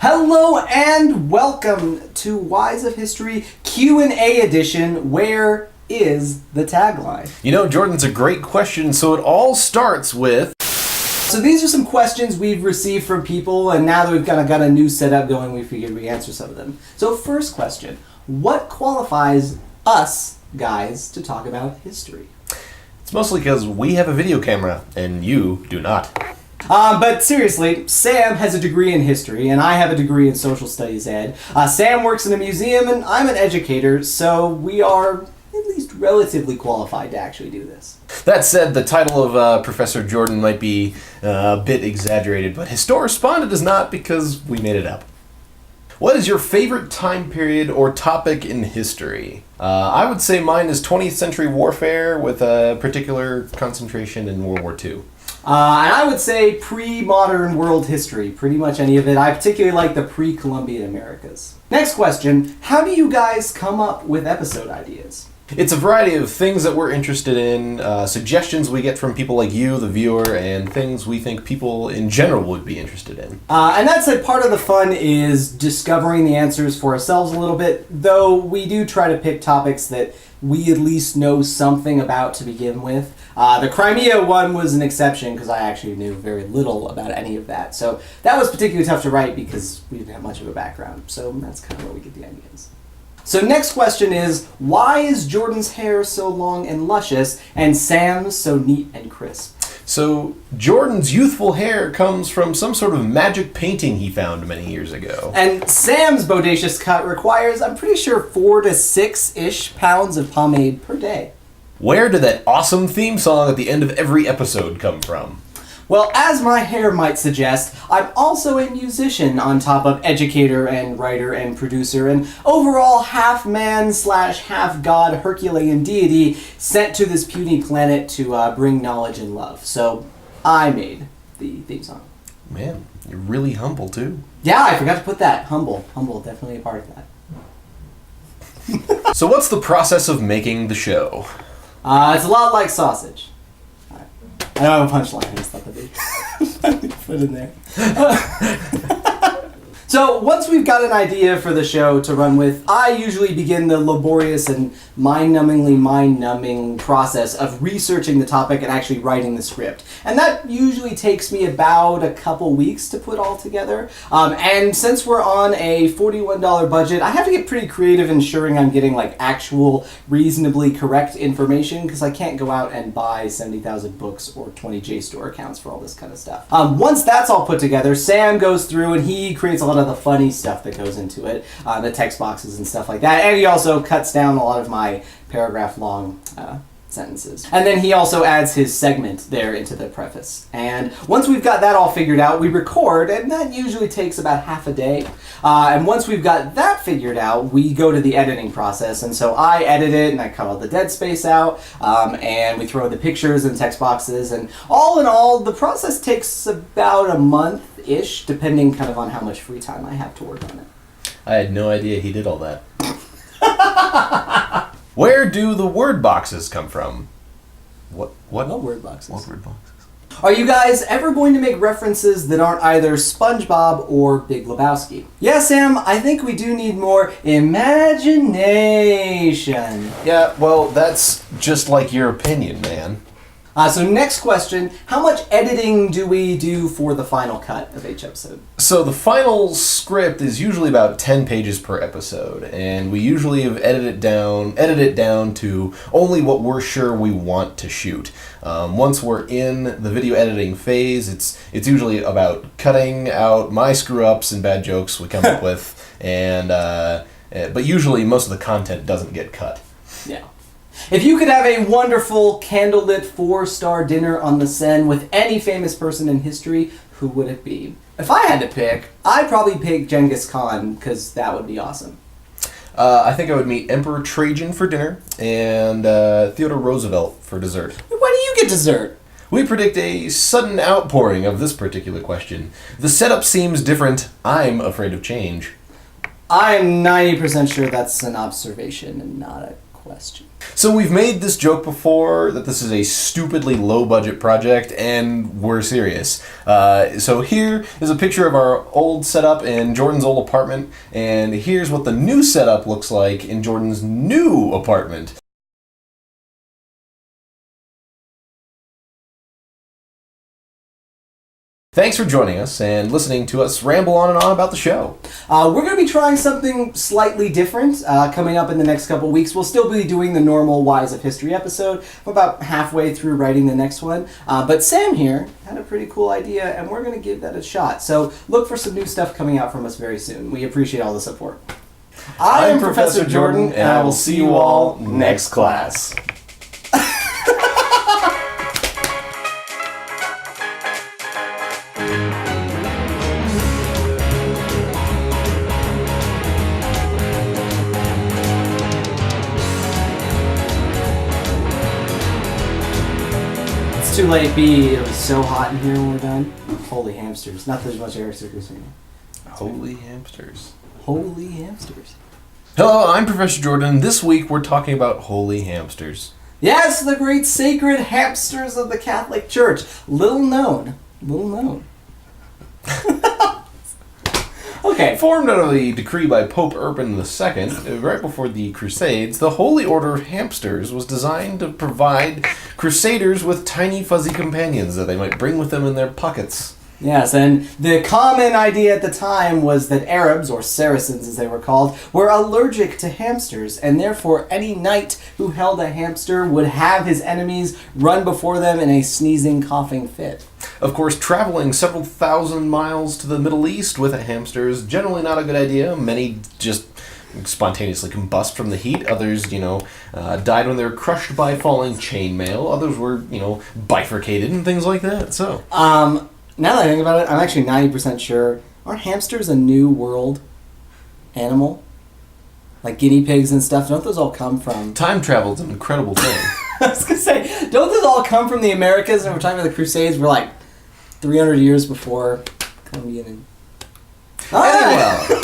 Hello and welcome to Whys of History Q&A edition. Where is the tagline? You know, Jordan's a great question, so it all starts with... So these are some questions we've received from people, and now that we've kind of got a new setup going, we figured we'd answer some of them. So first question, what qualifies us guys to talk about history? It's mostly because we have a video camera, and you do not. But seriously, Sam has a degree in history, and I have a degree in social studies ed. Sam works in a museum, and I'm an educator, so we are at least relatively qualified to actually do this. That said, the title of Professor Jordan might be a bit exaggerated, but Historespondent is not because we made it up. What is your favorite time period or topic in history? I would say mine is 20th century warfare with a particular concentration in World War II. And I would say pre-modern world history, pretty much any of it. I particularly like the pre-Columbian Americas. Next question, how do you guys come up with episode ideas? It's a variety of things that we're interested in, suggestions we get from people like you, the viewer, and things we think people in general would be interested in. And that's a part of the fun is discovering the answers for ourselves a little bit, though we do try to pick topics that we at least know something about to begin with. The Crimea one was an exception because I actually knew very little about any of that. So that was particularly tough to write because we didn't have much of a background. So that's kind of where we get the ideas. So next question is, why is Jordan's hair so long and luscious and Sam's so neat and crisp? So Jordan's youthful hair comes from some sort of magic painting he found many years ago. And Sam's bodacious cut requires, I'm pretty sure, 4 to 6-ish pounds of pomade per day. Where did that awesome theme song at the end of every episode come from? Well, as my hair might suggest, I'm also a musician on top of educator and writer and producer and overall half-man/half-god Herculean deity sent to this puny planet to bring knowledge and love. So I made the theme song. Man, you're really humble too. Yeah, I forgot to put that. Humble, definitely a part of that. So what's the process of making the show? It's a lot like sausage. I don't have a punchline, I just thought that'd be put in there. So once we've got an idea for the show to run with, I usually begin the laborious and mind-numbing process of researching the topic and actually writing the script. And that usually takes me about a couple weeks to put all together. And since we're on a $41 budget, I have to get pretty creative ensuring I'm getting like actual reasonably correct information because I can't go out and buy 70,000 books or 20 JSTOR accounts for all this kind of stuff. Once that's all put together, Sam goes through and he creates a lot of the funny stuff that goes into it, the text boxes and stuff like that, and he also cuts down a lot of my paragraph long sentences. And then he also adds his segment there into the preface. And once we've got that all figured out, we record, and that usually takes about half a day. And once we've got that figured out, we go to the editing process. And so I edit it, and I cut all the dead space out, and we throw the pictures and text boxes. And all in all, the process takes about a month-ish, depending kind of on how much free time I have to work on it. I had no idea he did all that. Where do the word boxes come from? What word boxes? What word boxes? Are you guys ever going to make references that aren't either SpongeBob or Big Lebowski? Yeah, Sam, I think we do need more imagination. Yeah, well, that's just like your opinion, man. So next question, how much editing do we do for the final cut of each episode? So the final script is usually about 10 pages per episode, and we usually have edited it down to only what we're sure we want to shoot. Once we're in the video editing phase, it's usually about cutting out my screw-ups and bad jokes we come up with, and but usually most of the content doesn't get cut. Yeah. If you could have a wonderful candlelit 4-star dinner on the Seine with any famous person in history, who would it be? If I had to pick, I'd probably pick Genghis Khan, because that would be awesome. I think I would meet Emperor Trajan for dinner, and Theodore Roosevelt for dessert. Why do you get dessert? We predict a sudden outpouring of this particular question. The setup seems different. I'm afraid of change. I'm 90% sure that's an observation and not a question. So we've made this joke before that this is a stupidly low-budget project, and we're serious. So here is a picture of our old setup in Jordan's old apartment, and here's what the new setup looks like in Jordan's new apartment. Thanks for joining us and listening to us ramble on and on about the show. We're going to be trying something slightly different coming up in the next couple weeks. We'll still be doing the normal Whys of History episode. We're about halfway through writing the next one. But Sam here had a pretty cool idea, and we're going to give that a shot. So look for some new stuff coming out from us very soon. We appreciate all the support. I am Professor Jordan, and I will see you all next class. Too late, B. It was so hot in here when we're done. Holy hamsters. Not that there's much air circulating. Holy hamsters. Holy hamsters. Hello, I'm Professor Jordan. This week we're talking about holy hamsters. Yes, the great sacred hamsters of the Catholic Church. Little known. Little known. Okay. Formed under the decree by Pope Urban II, right before the Crusades, the Holy Order of Hamsters was designed to provide crusaders with tiny fuzzy companions that they might bring with them in their pockets. Yes, and the common idea at the time was that Arabs, or Saracens as they were called, were allergic to hamsters, and therefore any knight who held a hamster would have his enemies run before them in a sneezing, coughing fit. Of course, traveling several thousand miles to the Middle East with a hamster is generally not a good idea. Many just spontaneously combust from the heat. Others, died when they were crushed by falling chainmail. Others were, bifurcated and things like that. So, now that I think about it, I'm actually 90% sure. Aren't hamsters a new world animal? Like guinea pigs and stuff. Don't those all come from... Time travel's an incredible thing. I was going to say, don't those all come from the Americas? And we're talking about the Crusades. We're like 300 years before Columbian. Anyway.